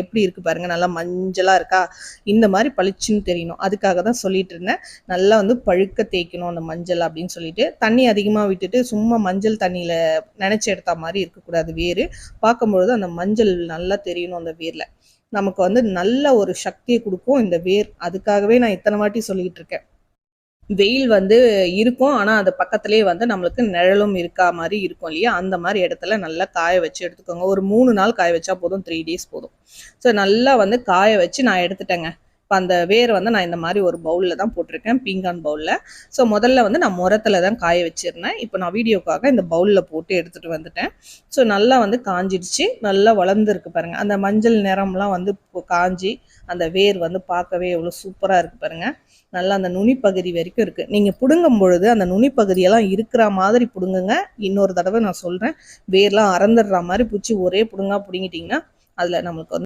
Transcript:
எப்படி இருக்கு பாருங்க, நல்லா மஞ்சளா இருக்கா? இந்த மாதிரி பளிச்சுன்னு தெரியணும். அதுக்காக தான் சொல்லிட்டு இருந்தேன். நல்லா வந்து பழுக்க தேய்க்கணும் அந்த மஞ்சள் அப்படின்னு சொல்லிட்டு. தண்ணி அதிகமா விட்டுட்டு சும்மா மஞ்சள் தண்ணியில நனைச்சு எடுத்த மாதிரி இருக்கக்கூடாது. வேறு பார்க்கும்பொழுது அந்த மஞ்சள் நல்லா தெரியணும் அந்த வேர்ல. நமக்கு வந்து நல்ல ஒரு சக்தியை கொடுக்கும் இந்த வேர். அதுக்காகவே நான் இத்தனை வாட்டி சொல்லிட்டு இருக்கேன். வெயில் வந்து இருக்கும். ஆனா, அது பக்கத்திலேயே வந்து நம்மளுக்கு நிழலும் இருக்கா மாரி இருக்கும் இல்லையா? அந்த மாரி இடத்துல நல்லா காய வச்சு எடுத்துக்கோங்க. ஒரு 3 நாள் காய வச்சா போதும். 3 டேஸ் போதும். ஸோ நல்லா வந்து காய வச்சு நான் எடுத்துட்டேங்க. இப்ப அந்த வேர் வந்து நான் இந்த மாரி ஒரு பவுல்ல தான் போட்டிருக்கேன். பீங்கான் பவுல்ல. ஸோ முதல்ல வந்து நான் முறத்துல தான் காய வச்சிருந்தேன். இப்ப நான் வீடியோக்காக இந்த பவுல்ல போட்டு எடுத்துட்டு வந்துட்டேன். ஸோ நல்லா வந்து காஞ்சிடுச்சு. நல்லா வளர்ந்துருக்கு பாருங்க. அந்த மஞ்சள் நிறம்லாம் வந்து காஞ்சி அந்த வேர் வந்து பார்க்கவே எவ்வளோ சூப்பரா இருக்கு பாருங்க. நல்லா அந்த நுனி பகுதி வரைக்கும் இருக்கு. நீங்க புடுங்கும் பொழுது அந்த நுனி பகுதியெல்லாம் இருக்கிற மாதிரி புடுங்குங்க. இன்னொரு தடவை நான் சொல்றேன். வேர்லாம் அறந்துடுற மாதிரி பிடிச்சி ஒரே புடுங்கா புடுங்கிட்டீங்கன்னா அதுல நம்மளுக்கு வந்து